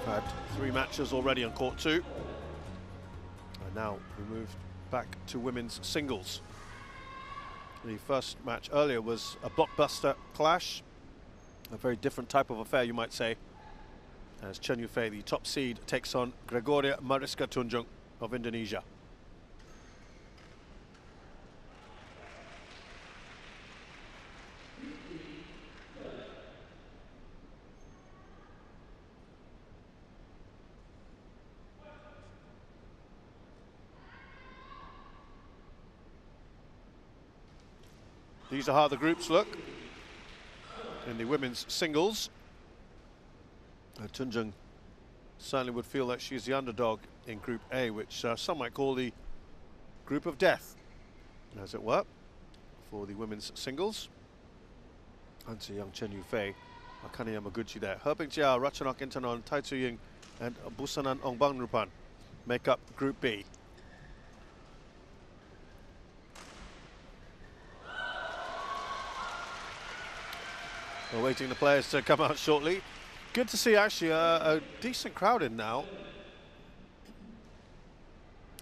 Had 3 matches already on court 2. And now we move back to women's singles. The first match earlier was a blockbuster clash, a very different type of affair, you might say, as Chen, the top seed, takes on Gregoria Mariska Tunjung of Indonesia. These are how the groups look in the women's singles. Tunjung certainly would feel that she's the underdog in Group A, which some might call the group of death, as it were, for the women's singles. Hansi Young, Chen Yufei, Akane Yamaguchi there. Herbing Jia, Ratchanok Intanon, Tai Tsuying, and Busanan Ongbang Rupan make up Group B. We're waiting the players to come out shortly. Good to see actually a decent crowd in now.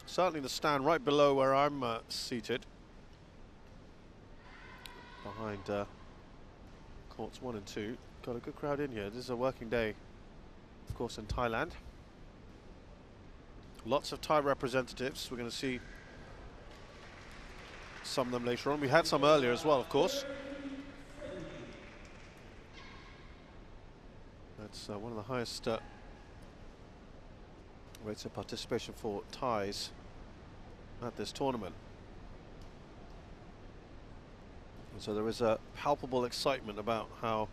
Certainly the stand right below where I'm seated. Behind courts 1 and 2. Got a good crowd in here. This is a working day, of course, in Thailand. Lots of Thai representatives. We're going to see some of them later on. We had some earlier as well, of course. That's one of the highest rates of participation for Thais at this tournament. And so there is a palpable excitement about how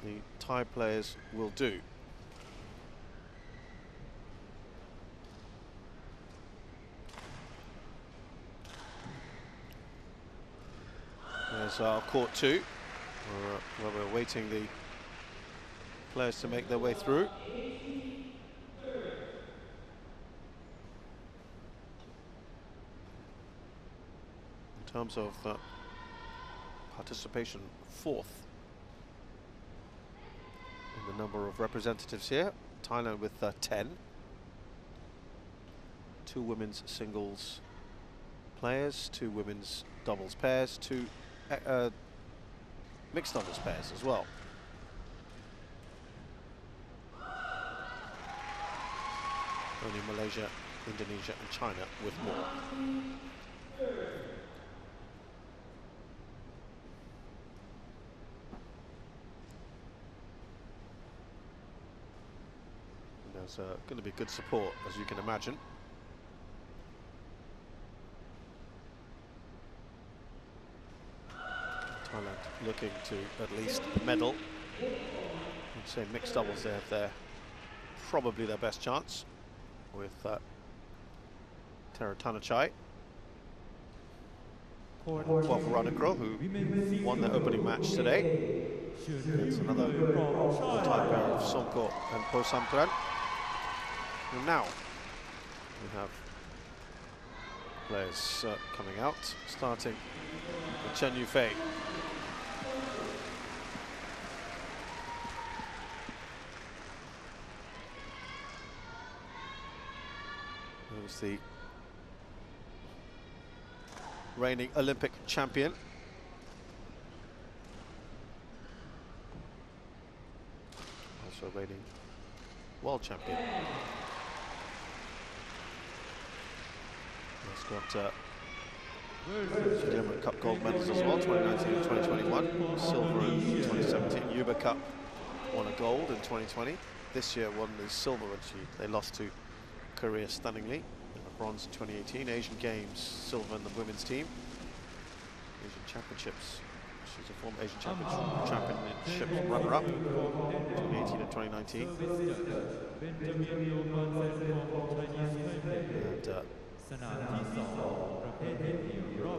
the Thai players will do. There's our court 2, where we're waiting the players to make their way through. In terms of participation, 4th in the number of representatives here. Thailand with 10. 2 women's singles players, 2 women's doubles pairs, 2 mixed doubles pairs as well. Only Malaysia, Indonesia and China with more. And there's going to be good support, as you can imagine. Thailand looking to at least medal. I'd say mixed doubles there, probably their best chance, with Teratanachai, Radikro, who won their opening match today. It's another all-time pair of Songko and Po Sampran. And now we have players coming out, starting with Chen Yufei. Who's the reigning Olympic champion. Also reigning world champion. He's got Sudirman Cup gold medals as well, 2019 and 2021. Silver in 2017. Yuba Cup won a gold in 2020. This year won the silver, which they lost to Korea stunningly, and the bronze in 2018. Asian Games, silver in the women's team. Asian Championships, she's a former Asian Championship runner-up, 2018 and 2019. And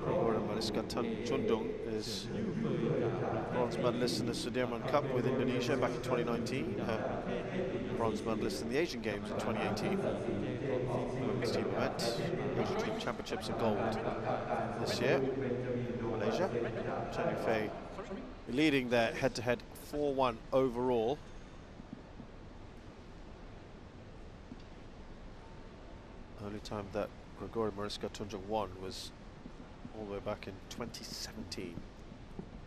Gregoria Mariska Tunjung is bronze medalist in the Sudirman Cup with Indonesia back in 2019. Bronze medalist in the Asian Games in 2018. Women's team event, Asian Team Championships in gold this year. Malaysia, Chen Yufei leading their head-to-head 4-1 overall. only time that Gregoria Mariska Tunjung won was all the way back in 2017.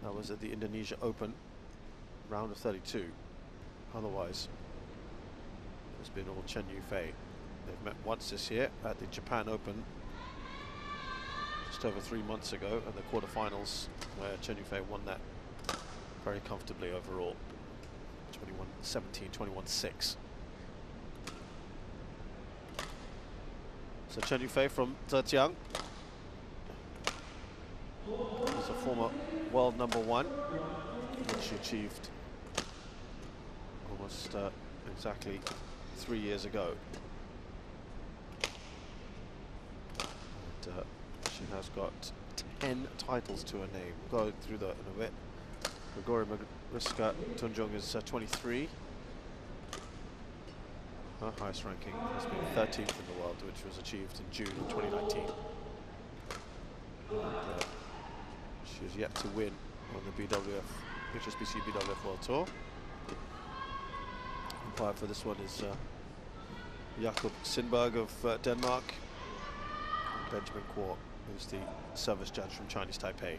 That was at the Indonesia Open, round of 32. Otherwise, it's been all Chen Yufei. They've met once this year at the Japan Open, just over 3 months ago, and the quarterfinals, where Chen Yufei won that very comfortably overall. 21-17, 21-6. So Chen Yufei from Zhejiang is a former world #1, which she achieved almost exactly 3 years ago. And she has got 10 titles to her name. We'll go through that in a bit. Gregoria Mariska Tunjung is 23. Her highest ranking has been 13th in the world, which was achieved in June of 2019. And, she has yet to win on the HSBC BWF World Tour. Umpire for this one is Jakob Sindberg of Denmark, and Benjamin Kuo, who's the service judge from Chinese Taipei.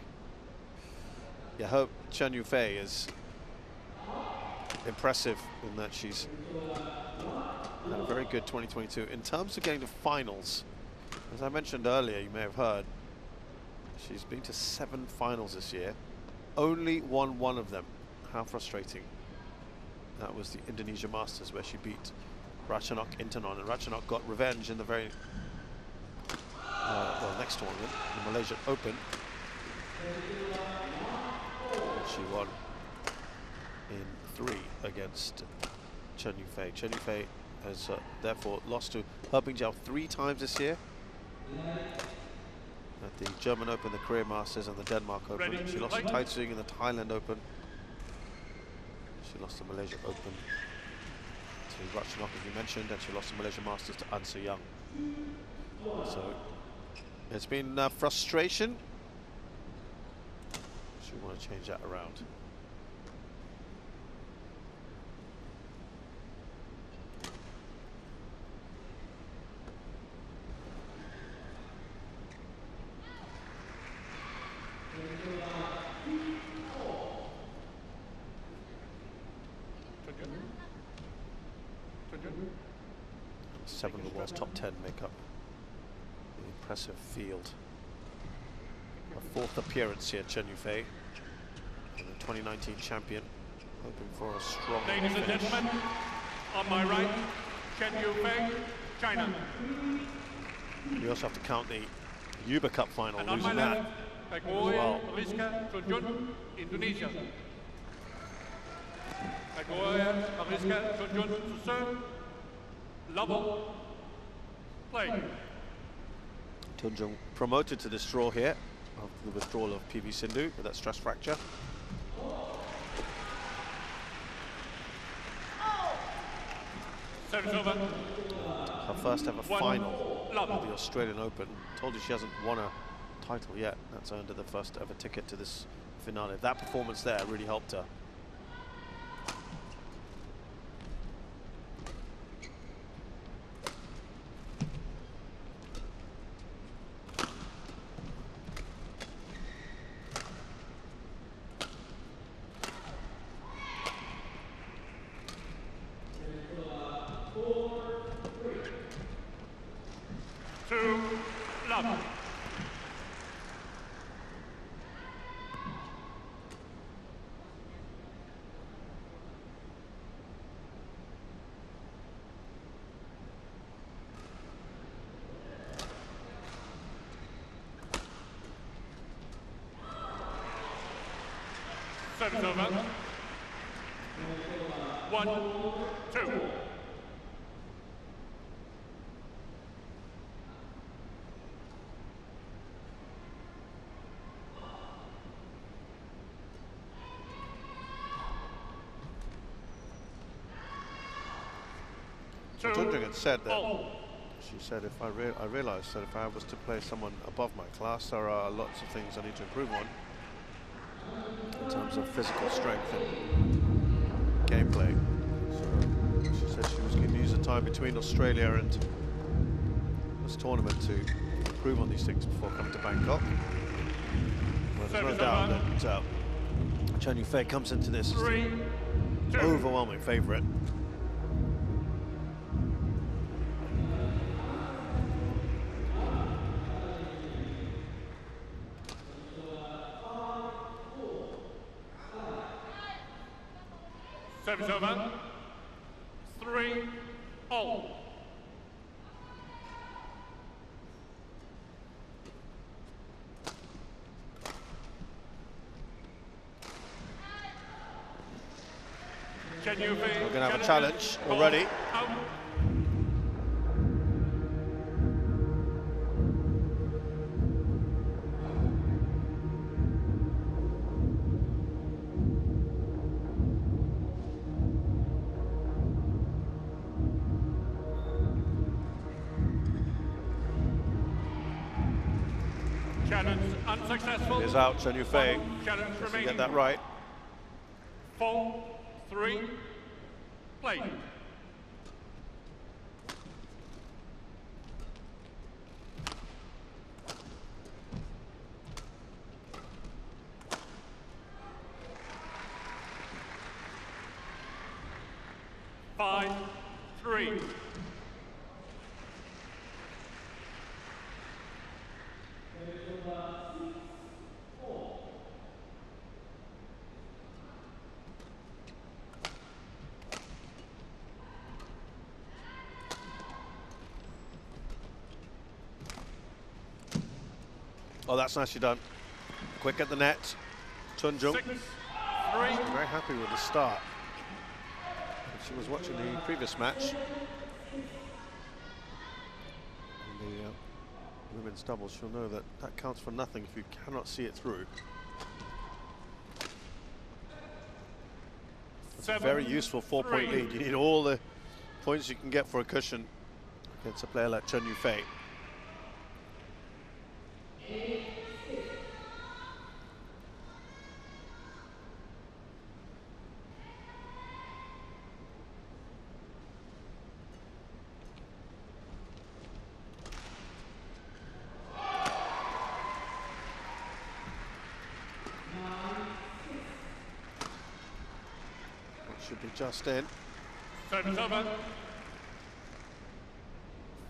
Yeah, I hope Chen Yufei is impressive in that she's had a very good 2022. In terms of getting to finals, as I mentioned earlier, you may have heard, she's been to 7 finals this year, only won 1 of them. How frustrating. That was the Indonesia Masters, where she beat Ratchanok Intanon, and Ratchanok got revenge in the very next tournament, the Malaysian Open. And she won in 3 against Chen Yufei. Chen Yufei has therefore lost to He Bingjiao 3 times this year. At the German Open, the Korea Masters, and the Denmark Open. She lost to Tai Tzu in the Thailand Open. She lost the Malaysia Open to Ratchanok, as you mentioned, and she lost the Malaysia Masters to An Se Young. So it's been frustration. She want to change that around. Seven of the world's top 10 make up the impressive field. Her 4th appearance here, Chen Yufei, and the 2019 champion, hoping for a strong Ladies finish. and gentlemen, on my right, Chen Yufei, China. You also have to count the Uber Cup final, And on my losing left, that Gregoria Mariska Tunjung, Indonesia. Gregoria Mariska Tunjung to serve. Level. Play. Tunjung promoted to this draw here after the withdrawal of PV Sindhu with that stress fracture. Service over. Her first ever final of the Australian Open. Told you she hasn't won a title yet. That's earned her the first ever ticket to this finale. That performance there really helped her. Service over. 1-2. Tunjung had said that, she said, if I realized that if I was to play someone above my class, there are lots of things I need to improve on in terms of physical strength and gameplay. So she said she was going to use the time between Australia and tournament to improve on these things before coming to Bangkok. Well, there's no doubt that Chen Yufei comes into this as the overwhelming favourite. Service over. 3-all. We're going to have a challenge already. Challenge unsuccessful. Is out, Chen Yufei. Challenge remaining. Get that right. 4-3. Play. Five, 3. Oh, that's nicely done. Quick at the net. Tunjung. 6-3. Very happy with the start. If she was watching the previous match, in the women's doubles, she'll know that that counts for nothing if you cannot see it through. It's a very useful 4-point lead. You need all the points you can get for a cushion against a player like Chen Yufei. Should be just in. Service over.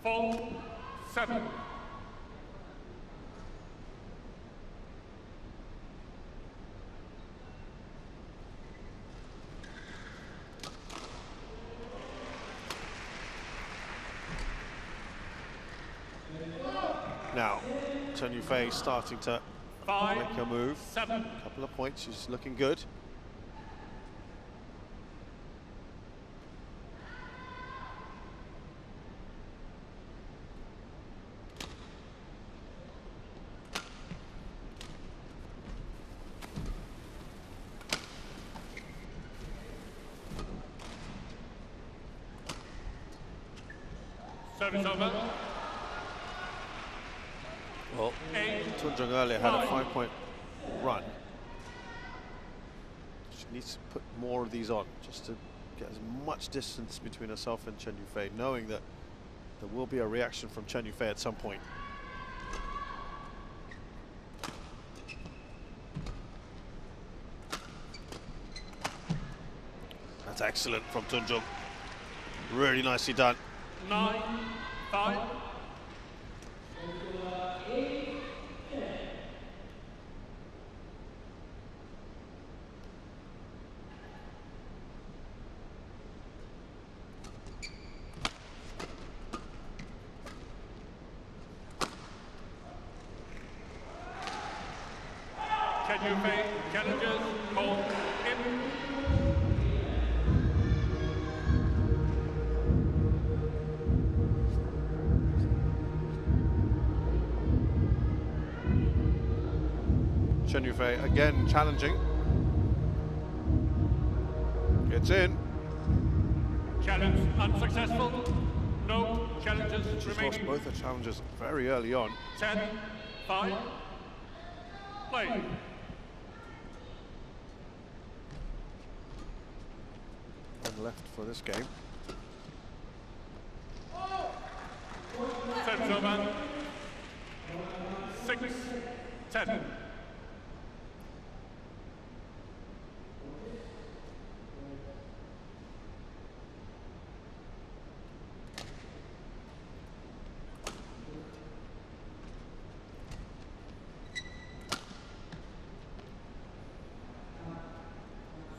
4-7. Now, Chen Yufei starting to make her move. 7. Couple of points, she's looking good. Service over. Well, Tunjung earlier had a 5-point run. She needs to put more of these on just to get as much distance between herself and Chen Yufei, knowing that there will be a reaction from Chen Yufei at some point. That's excellent from Tunjung. Really nicely done. 9-5. Chen Yufei challenges called in. Chen Yufei again challenging. It's in. Challenge unsuccessful. No challenges She's remaining. lost both her challenges very early on. 10-5. Play. And left for this game. Service over. 6-10.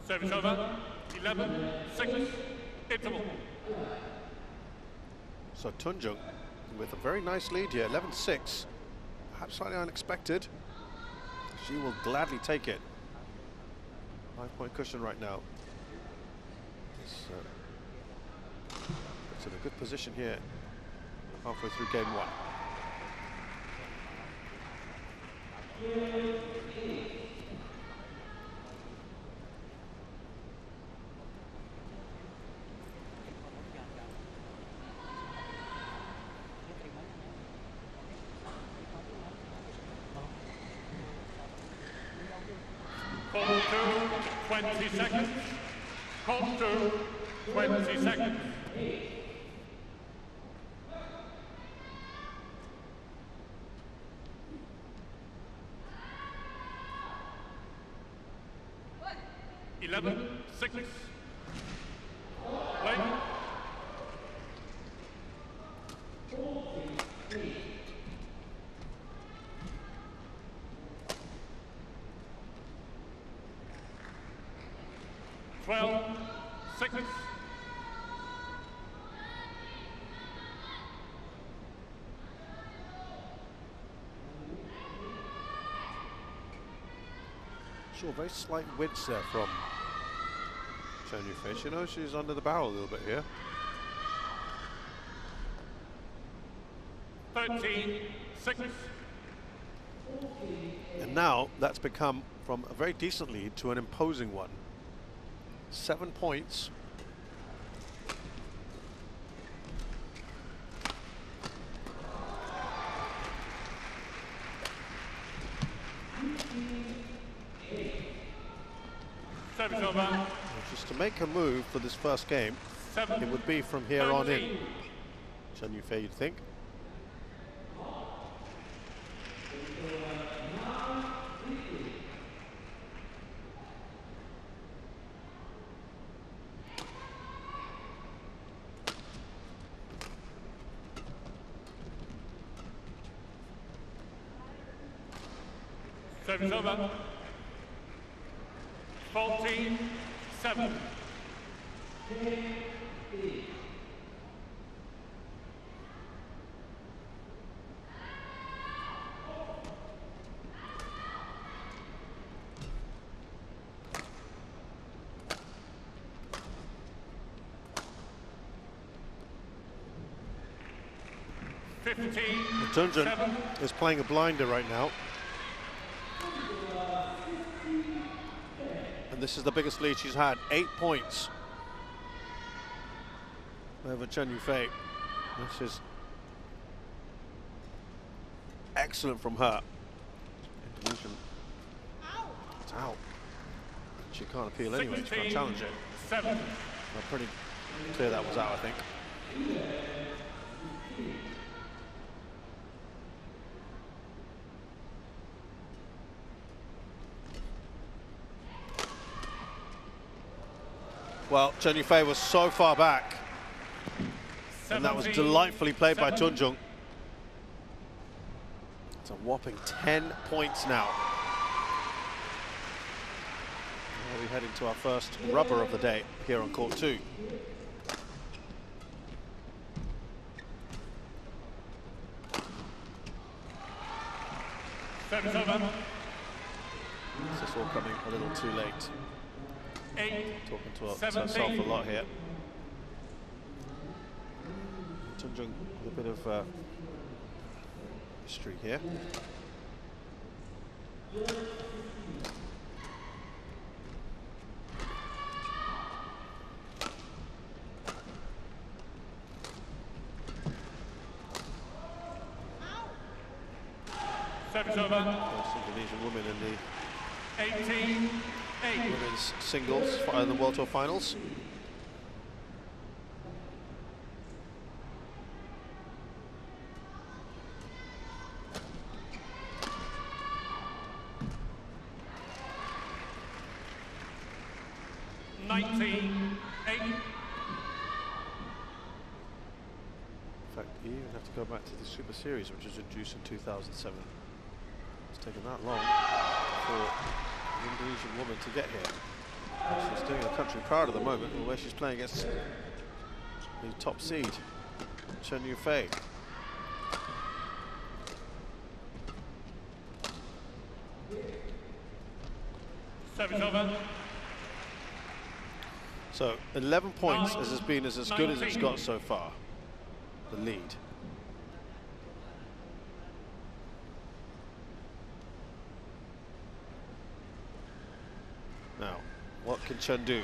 Service over. 11-6. Interval. So Tunjung with a very nice lead here, 11-6. Perhaps slightly unexpected. She will gladly take it. 5-point cushion right now. It's in a good position here, halfway through game one. Call to 20 seconds. Call to 20 seconds. What? 11-6. Play. Sure, very slight wince there from Chen Yufei. You know, she's under the barrel a little bit here. 13-6. And now that's become from a very decent lead to an imposing one. 7 points. Service over. Just to make a move for this first game, it would be from here on in. Chen Yufei, you'd think. Service over. 14-7. Tunjung is playing a blinder right now. And this is the biggest lead she's had, 8 points over Chen Yufei. This is excellent from her. Indonesian. It's out. She can't appeal anyway, she can't challenge it. 7. Well, pretty clear that was out, I think. Well, Chen Yufei was so far back, and that was delightfully played by Tunjung. It's a whopping 10 points now. We'll be heading to our first rubber of the day here on court 2. Service over. This is all coming a little too late. 8, Talking to herself a lot here. Tunjung with a bit of history here. Service over. First Indonesian woman in the 18-8. women's singles in the World Tour finals. 19-8. In fact, you even have to go back to the Super Series, which was introduced in 2007. It's taken that long for an Indonesian woman to get here. She's doing a country proud at the moment, where she's playing against the top seed, Chen Yufei. Service over. So 11 points has been as good as it's got so far, the lead. Now, what can Chen do?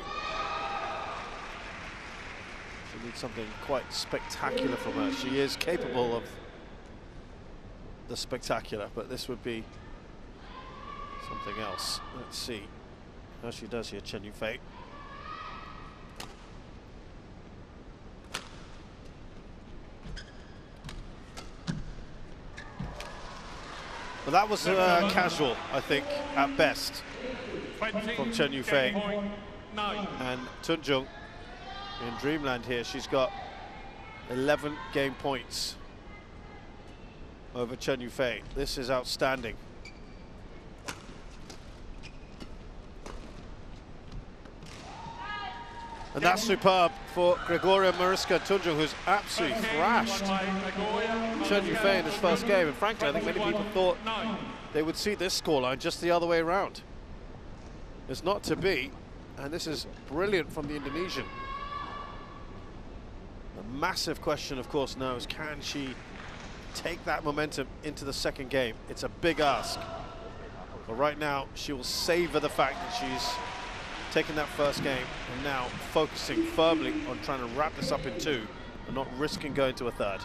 She needs something quite spectacular from her. She is capable of the spectacular, but this would be something else. Let's see how she does here, Chen Yufei. Well, that was casual, I think, at best, from Chen Yufei. And Tunjung in dreamland here. She's got 11 game points over Chen Yufei. This is outstanding. And that's superb for Gregoria Mariska Tunjung, who's absolutely thrashed Chen Yufei in his first game. And frankly, I think many people thought they would see this scoreline just the other way around. It's not to be, and this is brilliant from the Indonesian. The massive question, of course, now is, can she take that momentum into the second game? It's a big ask. But right now, she will savor the fact that she's taken that first game and now focusing firmly on trying to wrap this up in two and not risking going to a third.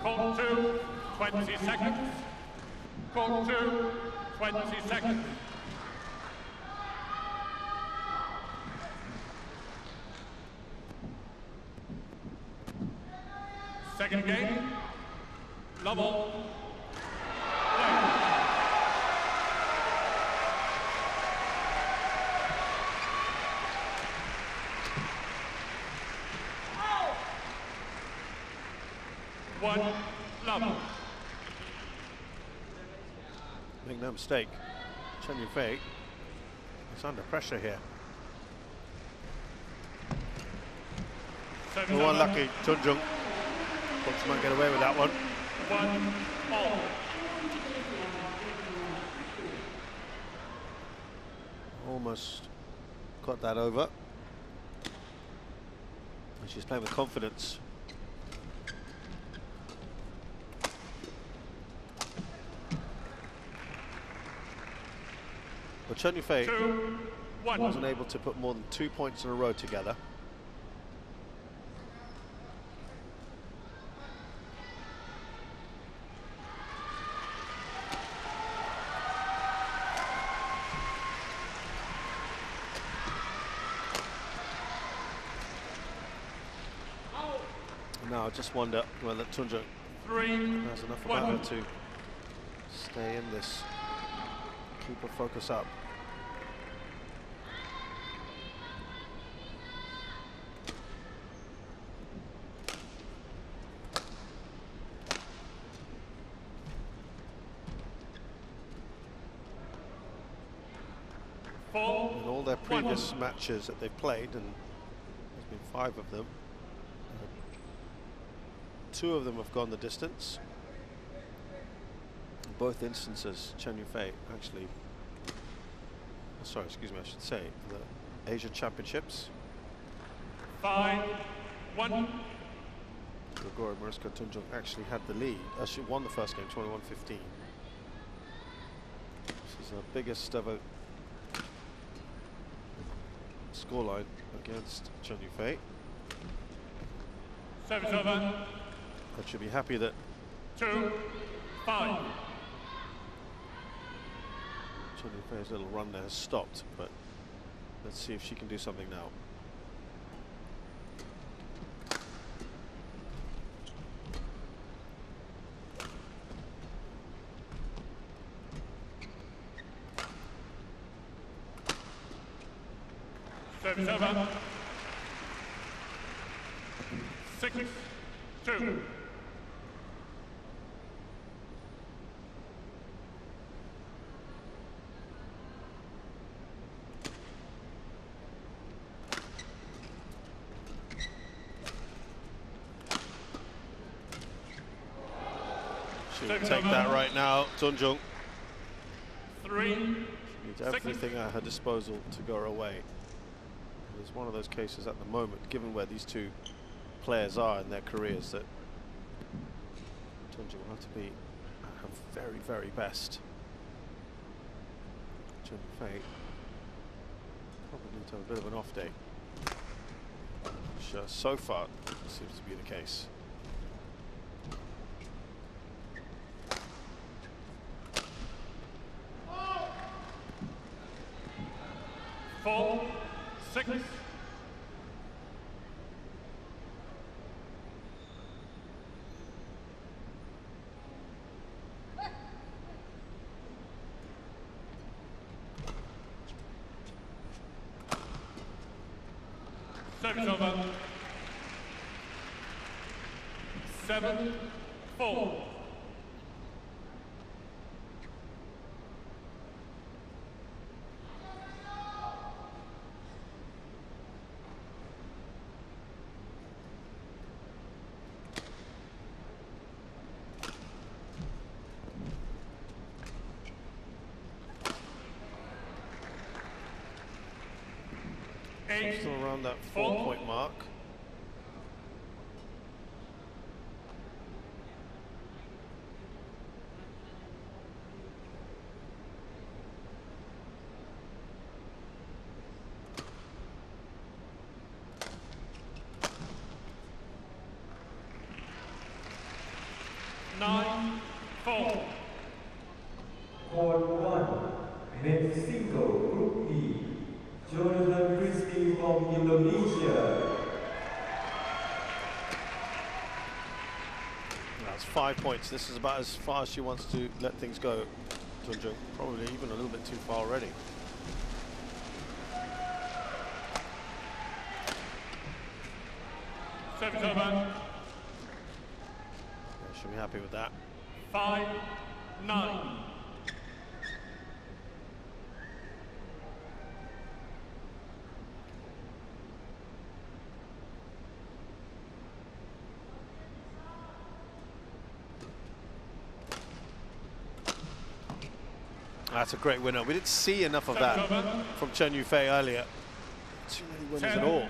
Court 2, 20 seconds. Court 2, 20 seconds. Second game, level. One level. Make no mistake, Chen Yufei is under pressure here. Oh, unlucky, Tunjung. Folks might get away with that one. 1-all. Almost got that over. And she's playing with confidence. But Chen Yufei wasn't able to put more than 2 points in a row together. Now I just wonder whether Tunjung has enough about her to stay in this. Keep her focus up. In all their previous matches that they've played, and there's been 5 of them, 2 of them have gone the distance. In both instances, Chen Yufei actually, sorry, excuse me, I should say, the Asia Championships. 5-1. Gregoria Mariska Tunjung actually had the lead. She won the first game, 21-15. This is the biggest ever scoreline against Chen Yufei. Service over. But she'll be happy that 2-5. Chen Yufei's little run there has stopped, but let's see if she can do something now. Service over. 6-2. She'll take that right now, Tunjung. 3. Needs everything at her disposal to go her way. It's one of those cases at the moment, given where these 2 players are in their careers, that Tunjung will have to be at her very, very best. Chen Yufei probably need to have a bit of an off day, which so far seems to be the case. Four, 6. Service over. 7-4. Still around that 4-point mark. Nine, 4. Court 1, men's single, Group E. Jonathan Christie from Indonesia. That's 5 points. This is about as far as she wants to let things go, Tunjung. Probably even a little bit too far already. Service over. Yeah, she'll be happy with that. 5-9. That's a great winner. We didn't see enough of that from Chen Yufei earlier. Too many winners at all.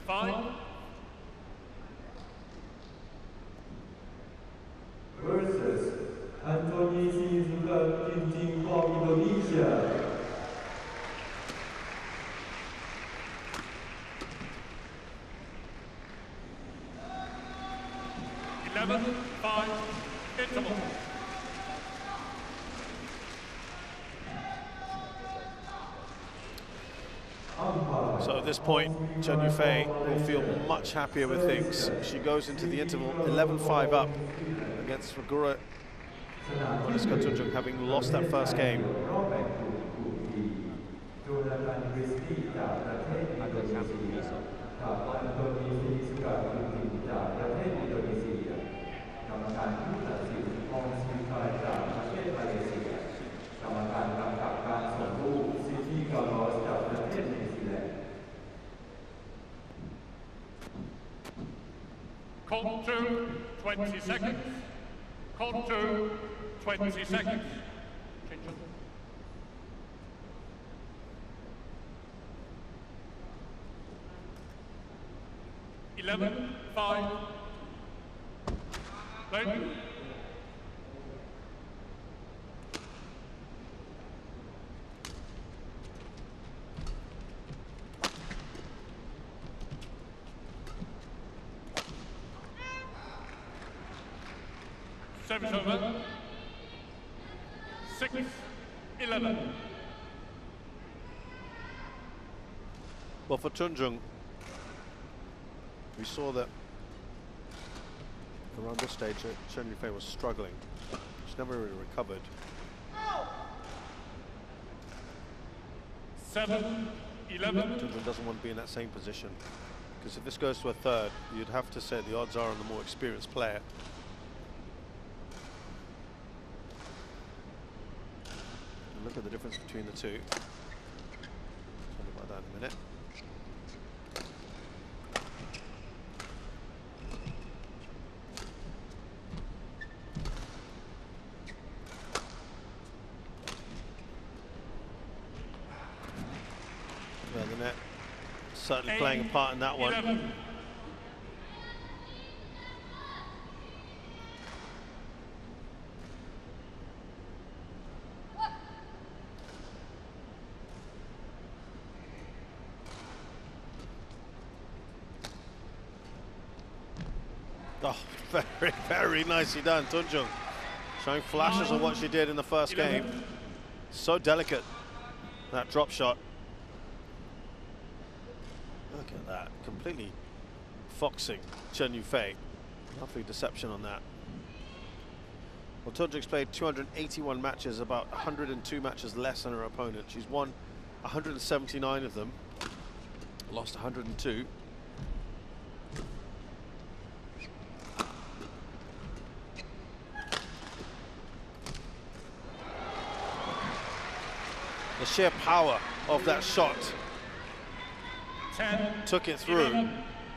5. Versus Anthony Sizuka Ginting from Indonesia. 11-5. Interval. So at this point, Chen Yufei will feel much happier with things. She goes into the interval 11-5 up against Gregoria Mariska Tunjung, having lost that first game. Court 2, 20 seconds. Court 2, 20 seconds. Change on. Eleven, 5. Play. Service over. 6, 11. Well, for Tunjung, we saw that around this stage Chen Yufei was struggling. She never really recovered. 7, 11. Tunjung doesn't want to be in that same position, because if this goes to a third, you'd have to say the odds are on the more experienced player. And look at the difference between the two. Talk about that in a minute. Well, the net certainly playing a part in that one. 11. Oh, very, very nicely done, Tunjung. Showing flashes of what she did in the first game. So delicate, that drop shot. Look at that, completely foxing Chen Yufei. Lovely deception on that. Well, Tunjung's played 281 matches, about 102 matches less than her opponent. She's won 179 of them, lost 102. The sheer power of that shot 10, took it through, 11.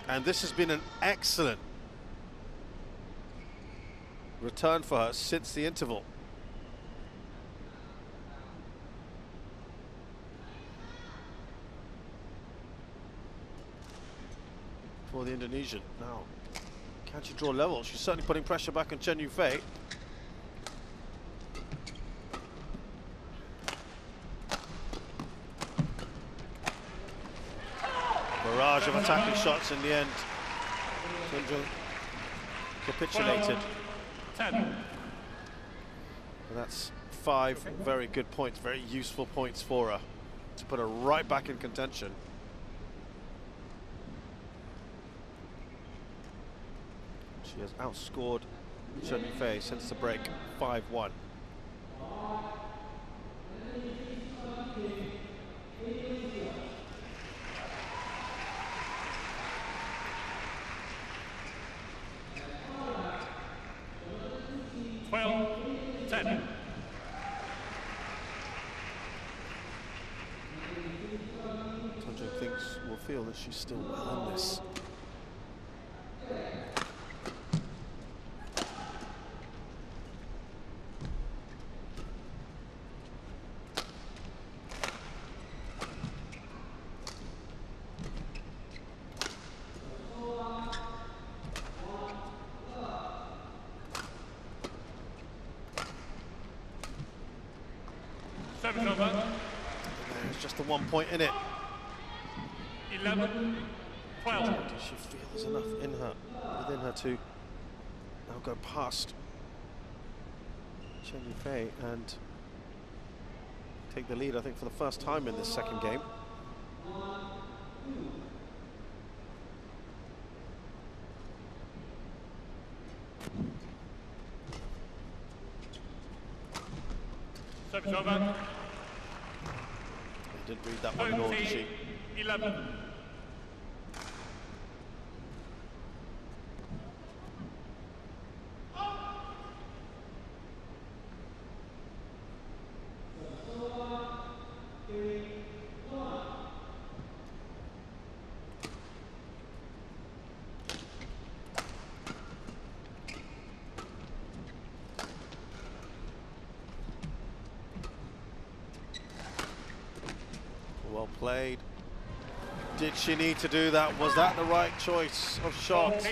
and this has been an excellent return for her since the interval. For the Indonesian now, can she draw level? She's certainly putting pressure back on Chen Yufei. Barrage of attacking shots in the end. Tunjung capitulated. 10. And that's 5 very good points, very useful points for her to put her right back in contention. She has outscored Chen Yufei since the break, 5-1. Tunjung thinks, will feel that she's still well in this. There's just the 1 point in it. 11, 12. Does she feel there's enough in her, within her to now go past Chen Yufei and take the lead, I think, for the first time in this second game. Service over. Didn't read that one at all, did she? 11. Well played. Did she need to do that? Was that the right choice of shot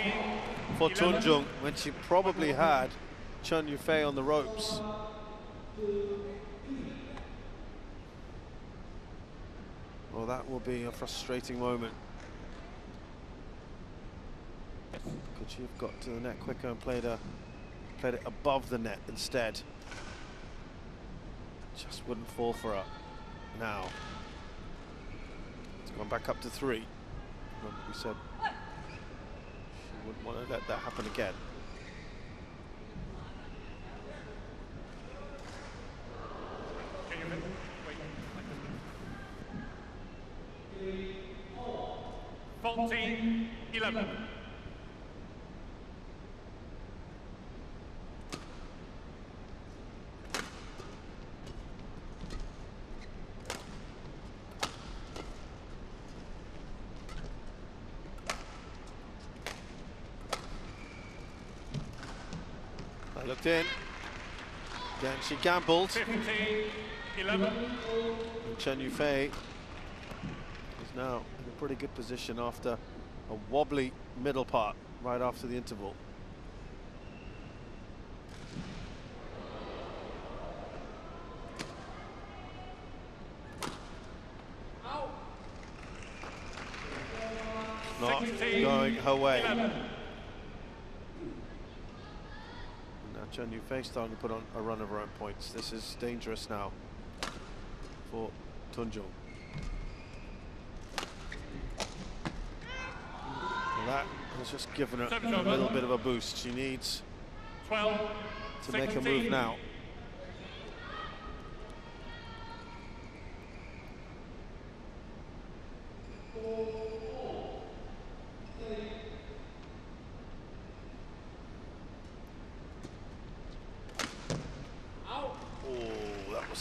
for Tunjung when she probably had Chen Yufei on the ropes? Well, that will be a frustrating moment. Could she have got to the net quicker and played it above the net instead? Just wouldn't fall for her. Now it's gone back up to 3. Remember we said she wouldn't want to let that happen again. Faulty 11. I looked in. Again, she gambled. 50-11. And Chen Yufei is now in a pretty good position after a wobbly middle part right after the interval. Not going her way. 11. Chen Yufei starting to put on a run of her own points. This is dangerous now for Tunjung. Well, that has just given her a little bit of a boost. She needs 12, to make a move now.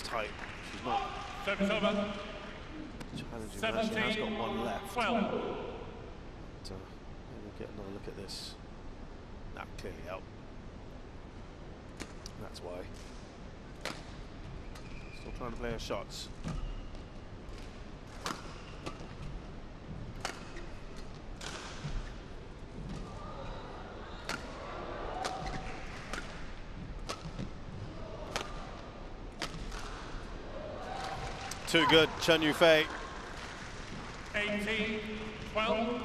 Tight. She's not service over. Challenging that. She has got one left. 12. But, we'll get another look at this. Nah, clearly out. That's why. Still trying to play her shots. Too good, Chen Yufei. 18, 12. And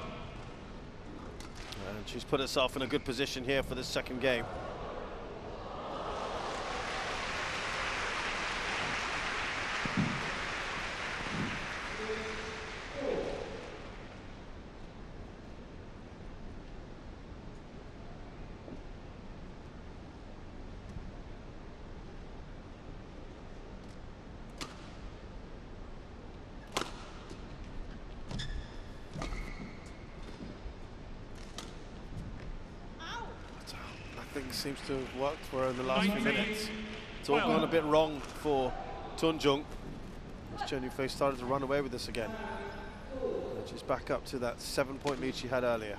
she's put herself in a good position here for this second game. Seems to have worked for her in the last few minutes. It's all gone a bit wrong for Tunjung as Chen Yufei started to run away with this again. And she's back up to that 7-point lead she had earlier.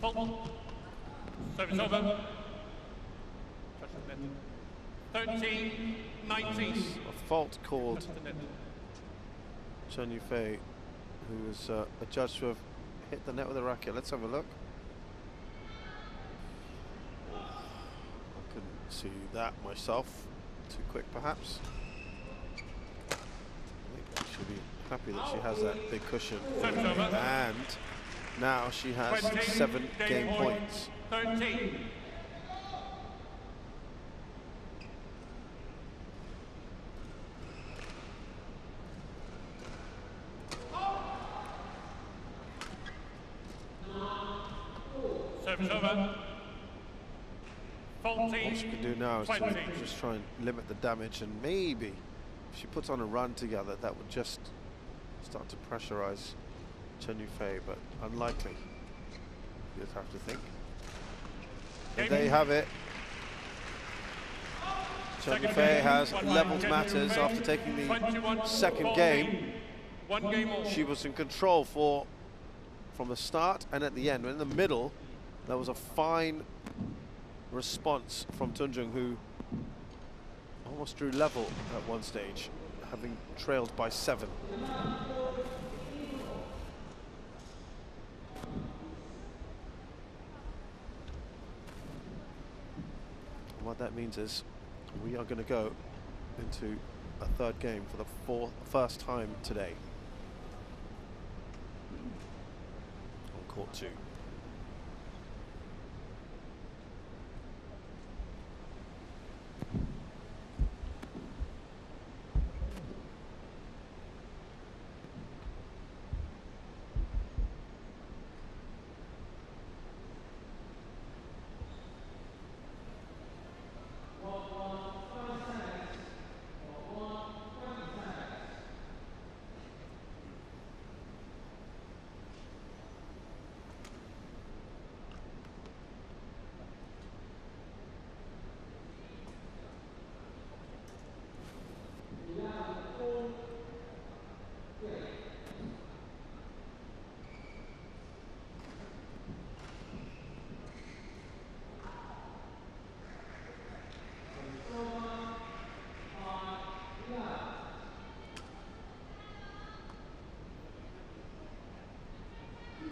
Fault. Service over. 13, 19. A fault called Chen Yufei, who was adjudged to have hit the net with a racket. Let's have a look. I couldn't see that myself. Too quick, perhaps. I think she should be happy that she has that big cushion. And now she has 7 game points. 13. What she can do now is to just try and limit the damage, and maybe if she puts on a run together, that would just start to pressurize Chen Yufei, but unlikely, you'd have to think. And there you have it. Chen Yufei has leveled matters after taking the second game. She was in control from the start and at the end. In the middle, there was a fine response from Tunjung, who almost drew level at one stage, having trailed by 7. And what that means is we are going to go into a third game for the first time today on court 2.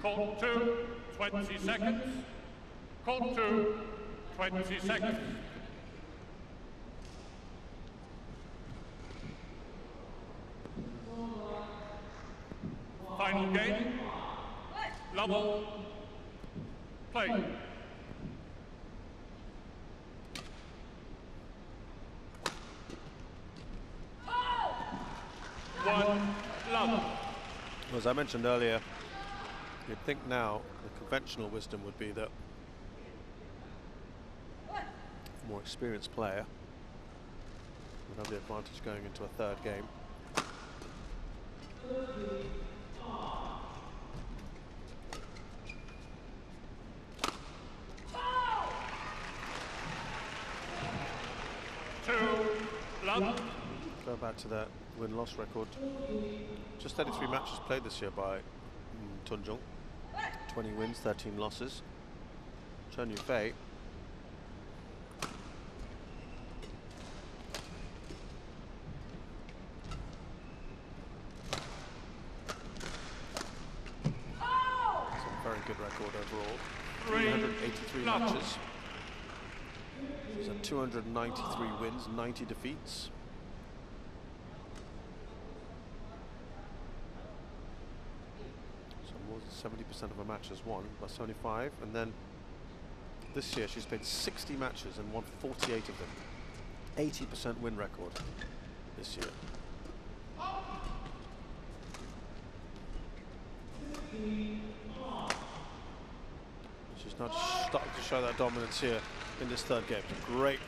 Court 2, 20 seconds. Court 2, 20 seconds. Final game. Level. Play. One love. As I mentioned earlier, you'd think now the conventional wisdom would be that a more experienced player would have the advantage going into a third game. Go back to that win-loss record. Just 33 matches played this year by Tunjung. 20 wins, 13 losses. Chen Yufei, it's a very good record overall. 383 matches. She's had 293 wins, 90 defeats. So more than 70% of her matches won, by 75. And then this year she's played 60 matches and won 48 of them. 80% win record this year. She's now starting to show that dominance here in this third game. Great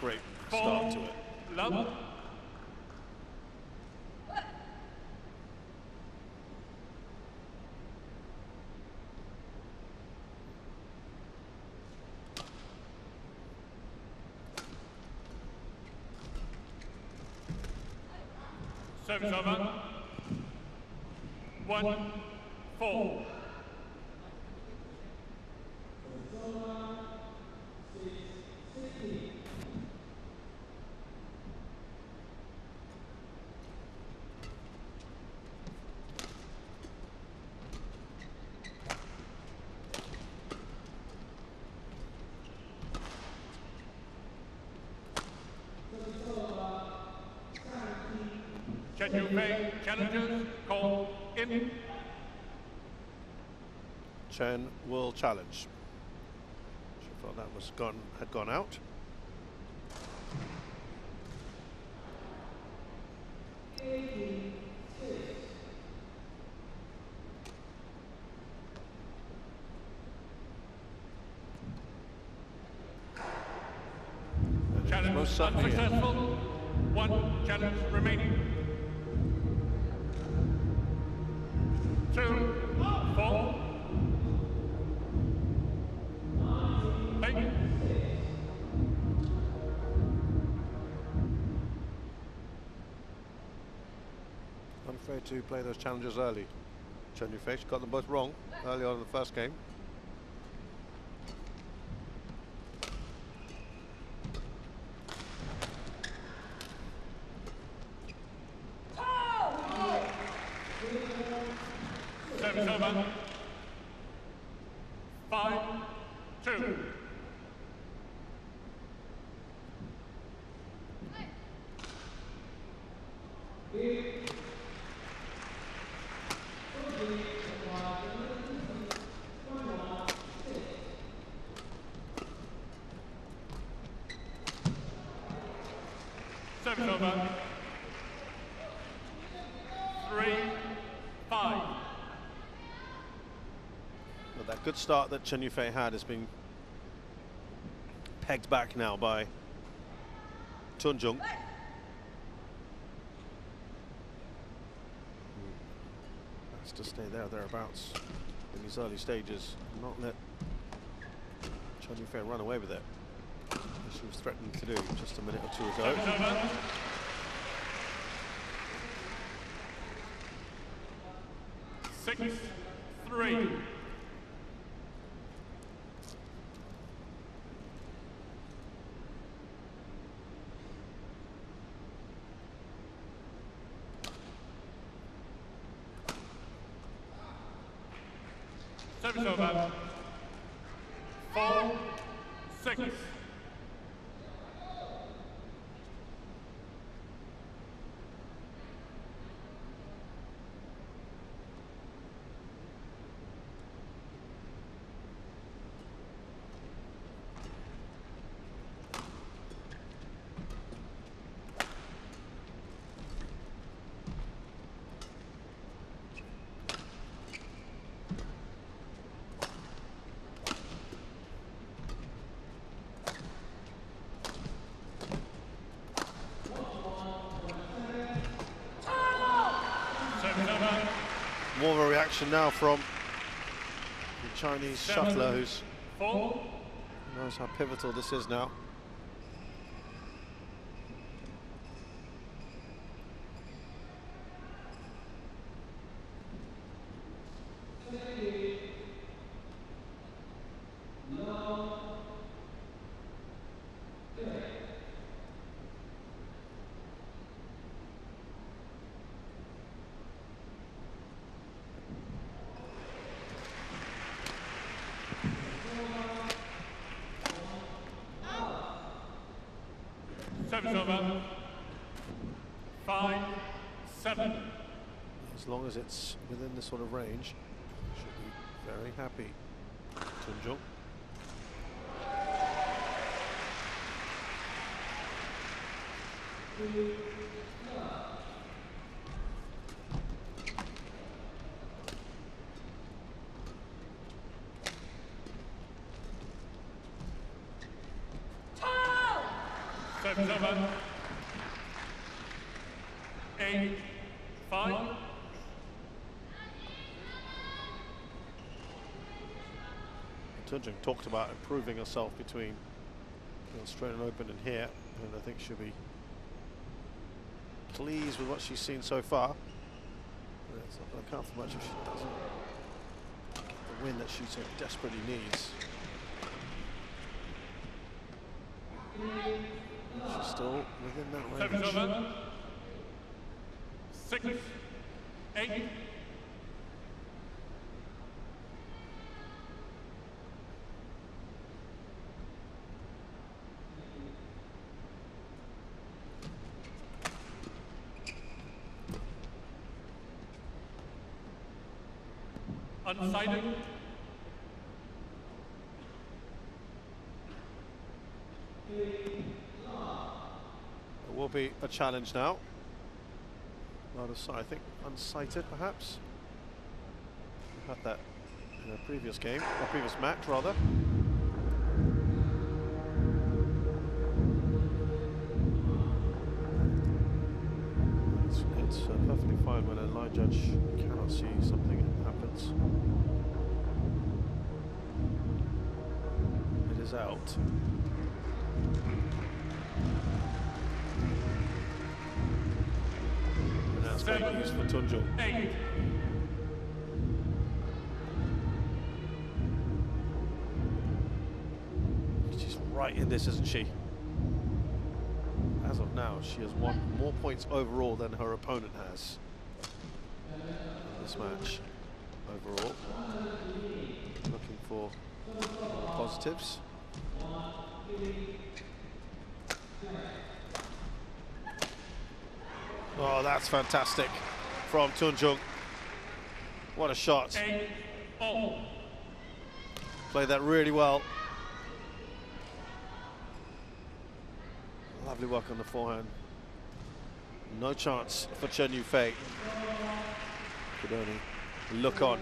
start to it. Love. Service over. 1-4. Chen Yufei challenges called in. Chen will challenge. She thought that was had gone out. Challenge most certainly unsuccessful. One challenge remaining. 2-4. Play. Unafraid to play those challenges early. Chen Yufei, she got them both wrong early on in the first game. Service over. 3-5. But that good start that Chen Yufei had has been pegged back now by Tunjung. Has to stay thereabouts in these early stages, not let Chen Yufei run away with it, as she was threatening to do just a minute or two ago. 6-3. Service over. 4-6. More of a reaction now from the Chinese shuttler, who knows how pivotal this is now. Service over. 5-7. As long as it's within this sort of range, should be very happy. Tunjung. Service over. 8-5. Tunjung talked about improving herself between the Australian Open and here, and I think she'll be pleased with what she's seen so far. It's not going to count for much if she doesn't get the win that she so desperately needs. She's still within that range. Service over. 6-8. Unsighted. It will be a challenge now. I think unsighted perhaps. We had that in a previous game, or previous match rather. It's perfectly fine when a line judge cannot see something that happens. It is out. And that's great news for Tunjung. 8. She's right in this, isn't she? As of now, she has won more points overall than her opponent has in this match overall. Looking for positives. Oh, that's fantastic from Tunjung. What a shot. 8-all. Played that really well. Lovely work on the forehand. No chance for Chen Yufei. Could only look on.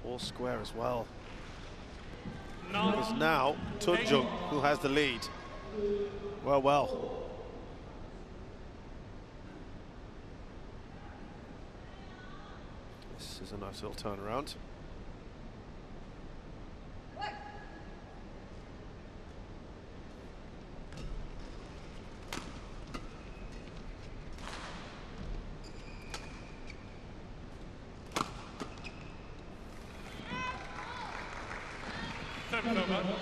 All square as well. It's now Tunjung who has the lead. Well. This is a nice little turnaround. Service over.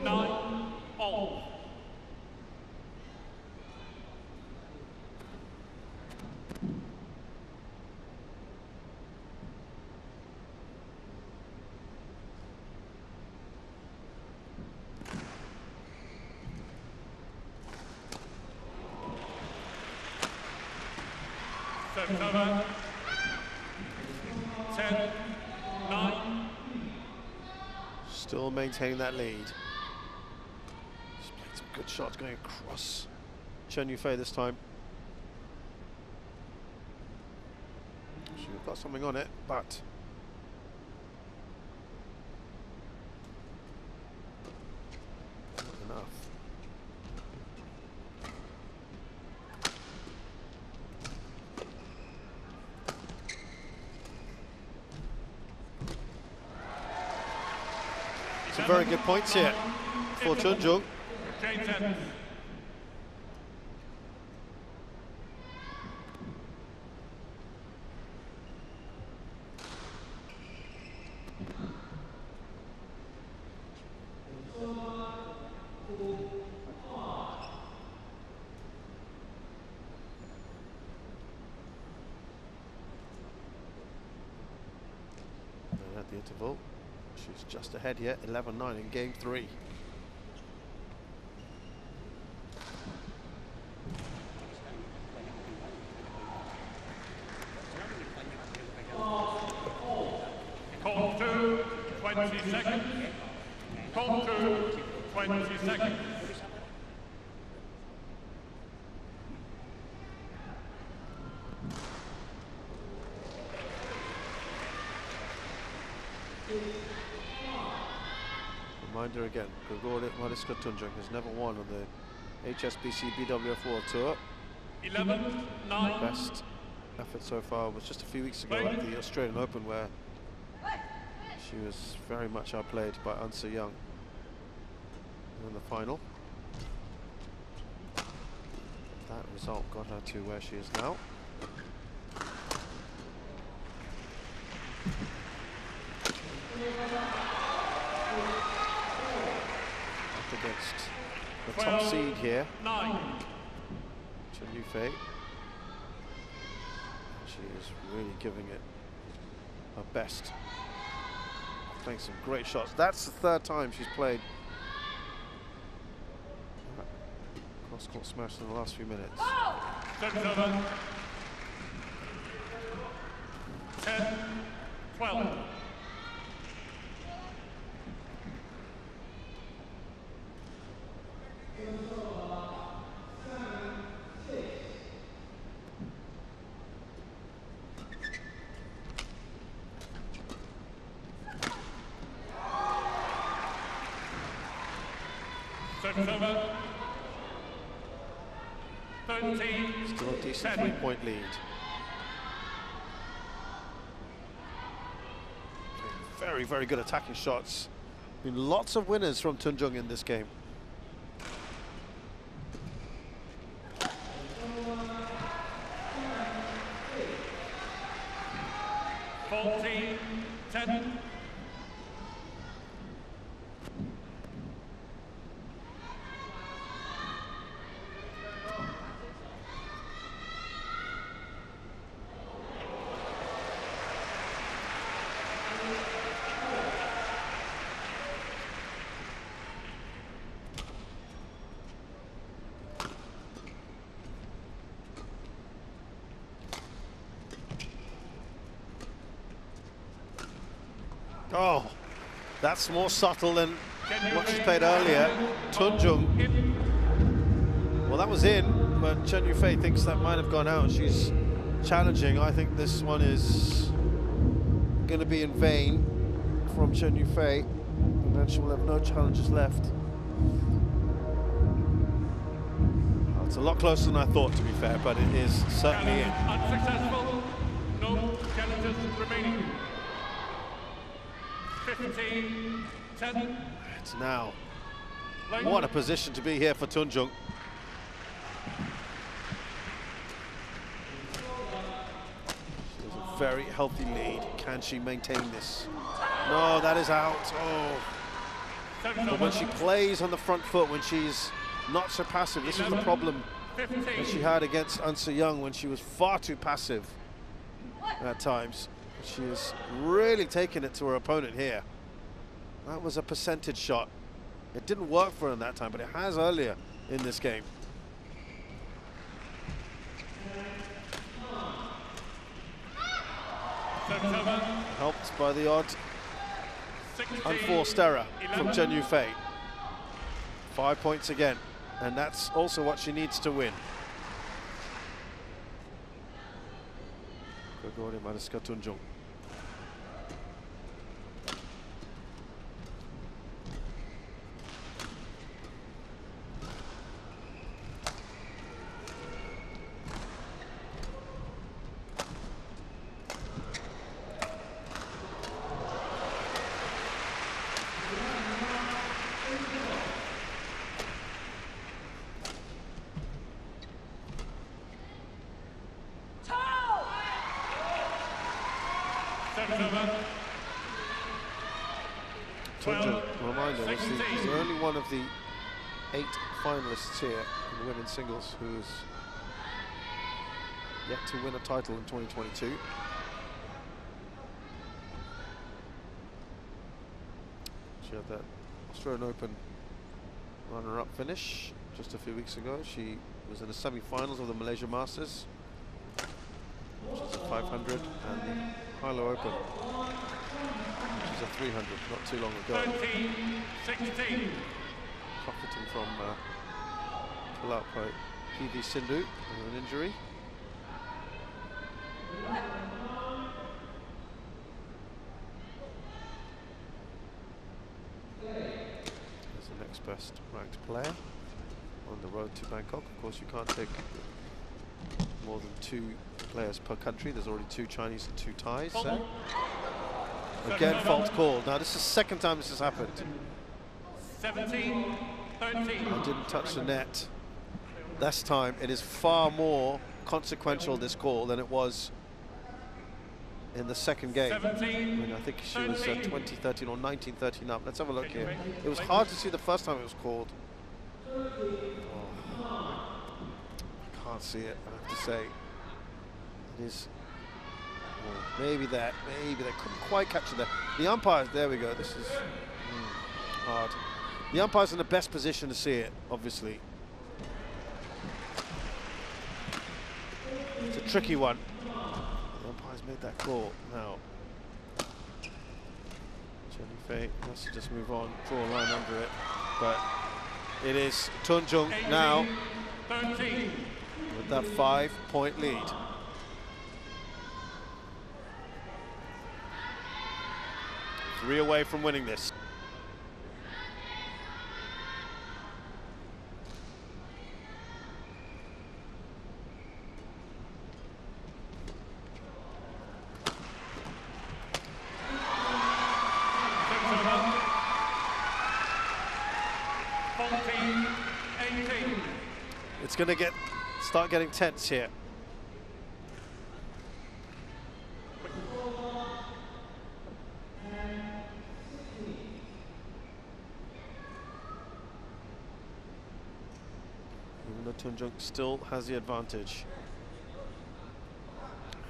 9-all. Service over. 10-9. Still maintaining that lead. Just played some good shots going across Chen Yufei this time. She's got something on it, but not enough. Some very good points here for Tunjung. Chen. And at the interval, she's just ahead here, 11-9 in game 3. Call 2, 20 seconds. Call 2, 20 seconds. Reminder again, Gregoria Mariska Tunjung has never won on the HSBC BWF World Tour. 11-9. Best effort so far was just a few weeks ago at the Australian Open, where she was very much outplayed by Unsa Young in the final. That result got her to where she is now. Up against the top seed here, 9. Chen Yufei. She is really giving it her best. Playing some great shots. That's the third time she's played cross-court smash in the last few minutes. Service over. 10-12. Service over. 13. Still a decent 3-point lead. Very, very good attacking shots. Been lots of winners from Tunjung in this game. Fourteen, 10. Oh, that's more subtle than what she played earlier. Tunjung. Well, that was in, but Chen Yufei thinks that might have gone out. She's challenging. I think this one is going to be in vain from Chen Yufei, and then she will have no challenges left. Well, it's a lot closer than I thought, to be fair, but it is certainly in. Unsuccessful. No challenges remaining. 15, 10. It's now. What a position to be here for Tunjung. She has a very healthy lead. Can she maintain this? No, that is out. Oh. But when she plays on the front foot, when she's not so passive, this is the problem that she had against An Se-young, when she was far too passive at times. She is really taking it to her opponent here. That was a percentage shot. It didn't work for her that time, but it has earlier in this game. Helped by the odd unforced error from Chen Yufei. 5 points again, and that's also what she needs to win. Gregoria Mariska Tunjung. Tunjung, reminder, is the only one of the 8 finalists here in the women's singles who's yet to win a title in 2022. She had that Australian Open runner-up finish just a few weeks ago. She was in the semi-finals of the Malaysia Masters, which is a 500, and the Hilo Open, which is a 300, not too long ago. 13-16. Profiting from pull-out by PV Sindhu with an injury. There's the next best ranked player on the road to Bangkok. Of course, you can't take more than 2 players per country. There's already 2 Chinese and 2 Thais there. Again, fault call. Now, this is the second time this has happened. 17-13. I didn't touch the net. This time, it is far more consequential, this call, than it was in the second game. I mean, I think she was 20-13 or 19-13 up. Let's have a look here. It was hard to see the first time it was called. Oh, I can't see it, I have to say. It is, well, maybe that couldn't quite catch it there. The umpires, there we go, this is hard. The umpire's in the best position to see it, obviously. It's a tricky one. The umpire's made that call. Now, Chen Yufei has to just move on, draw a line under it. But it is Tunjung now with that 5-point lead. Three away from winning this. It's going to start getting tense here. Even though Tunjung still has the advantage,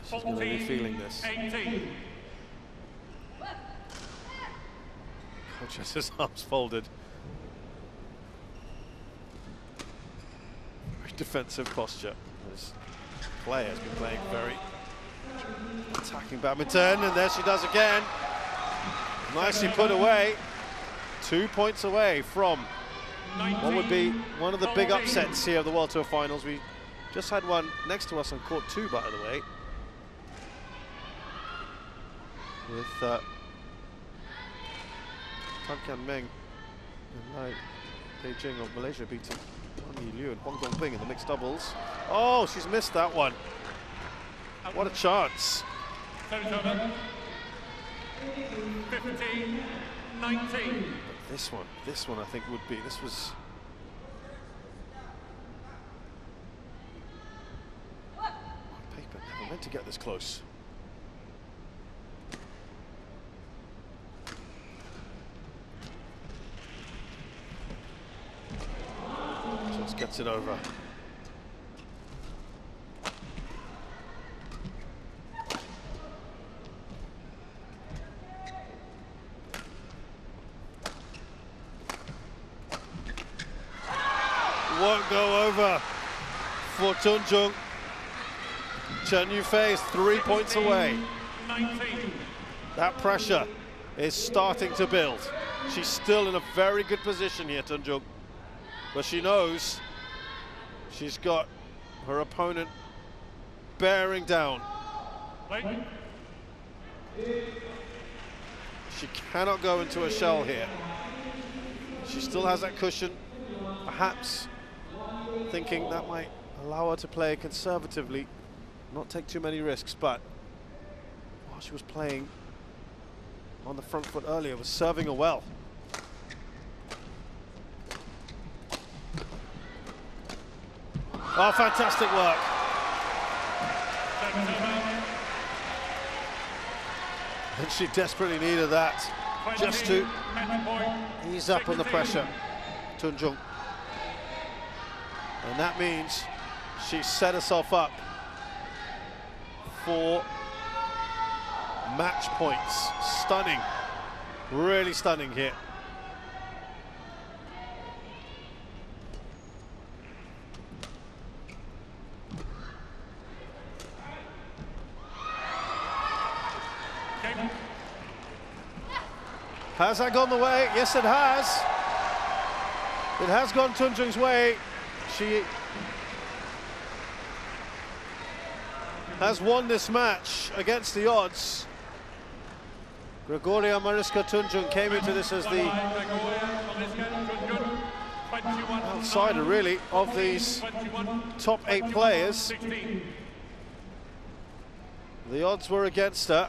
she's going to be feeling this. Coach has his arms folded. Defensive posture. This player has been playing very attacking badminton, and there she does again. Nicely put away. 2 points away from what would be one of the big upsets here of the World Tour Finals. We just had one next to us on court 2, by the way, with Tan Kian Meng and Lai Beijing of Malaysia beating Wang Yiliu and Huang Dongping in the mixed doubles. Oh, she's missed that one. What a chance. 15-19. This one I think would be, this was... on paper, never meant to get this close. Just gets it over. Won't go over for Tunjung. Chen Yufei is 3 points away. 19. That pressure is starting to build. She's still in a very good position here, Tunjung, but she knows she's got her opponent bearing down. She cannot go into a shell here. She still has that cushion, perhaps thinking that might allow her to play conservatively, not take too many risks, but while she was playing on the front foot earlier, was serving her well. Oh, fantastic work. And she desperately needed that just to ease up on the pressure, Tunjung. And that means she set herself up for match points. Stunning, really stunning here. Has that gone the way? Yes, it has. It has gone Tunjung's way. She has won this match against the odds. Gregoria Mariska Tunjung came into this as the outsider, really, of these top 8 players. The odds were against her.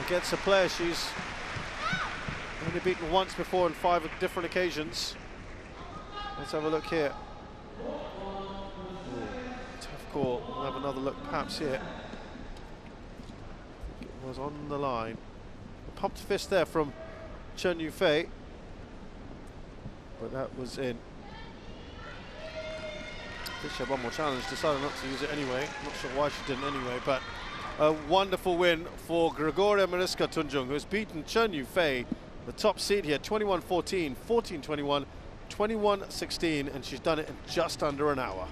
Against a player she's only beaten once before on 5 different occasions. Let's have a look here. Ooh, tough call. We'll have another look perhaps here. It was on the line. A pumped fist there from Chen Yufei, but that was in. I think she had one more challenge, decided not to use it anyway. Not sure why she didn't anyway, but a wonderful win for Gregoria Mariska Tunjung, who has beaten Chen Yufei, the top seed here, 21-14, 14-21, 21-16, and she's done it in just under an hour.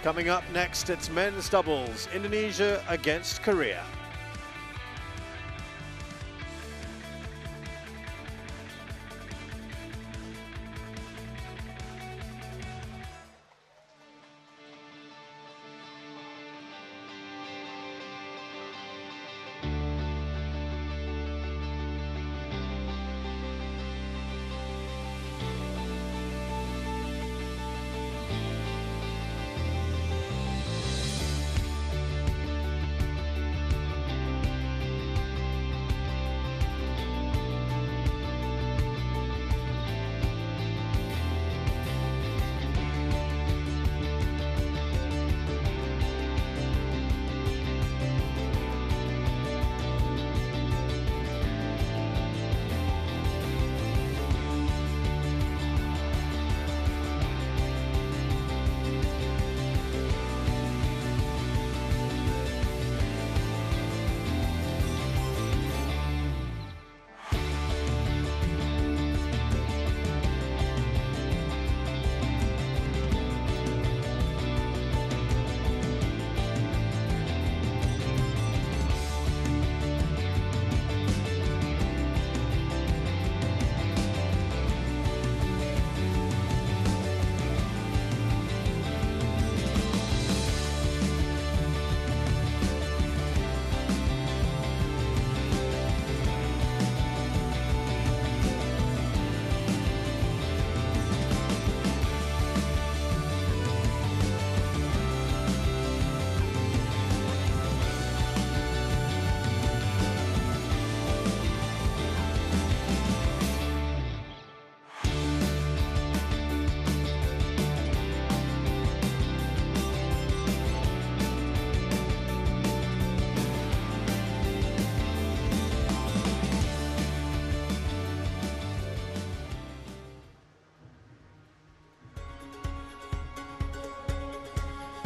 Coming up next, it's men's doubles, Indonesia against Korea.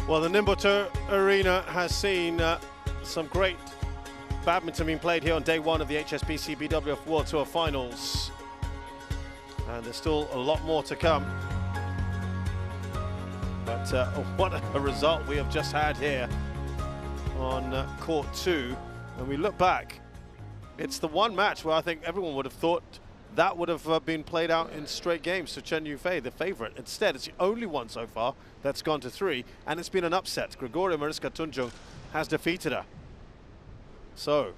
Well, the Nimboto Arena has seen some great badminton being played here on day one of the HSBC BWF World Tour Finals. And there's still a lot more to come. But what a result we have just had here on court 2. When we look back, it's the one match where I think everyone would have thought that would have been played out in straight games. So Chen Yufei, the favorite. Instead, it's the only one so far that's gone to 3, and it's been an upset. Gregoria Mariska Tunjung has defeated her. So,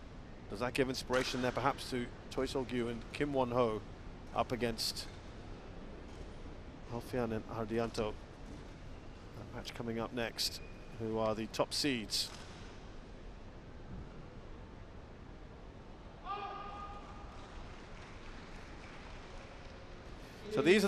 does that give inspiration there perhaps to Choi Sol-gyu and Kim Won-ho up against Alfian and Ardianto? That match coming up next, who are the top seeds. So these are the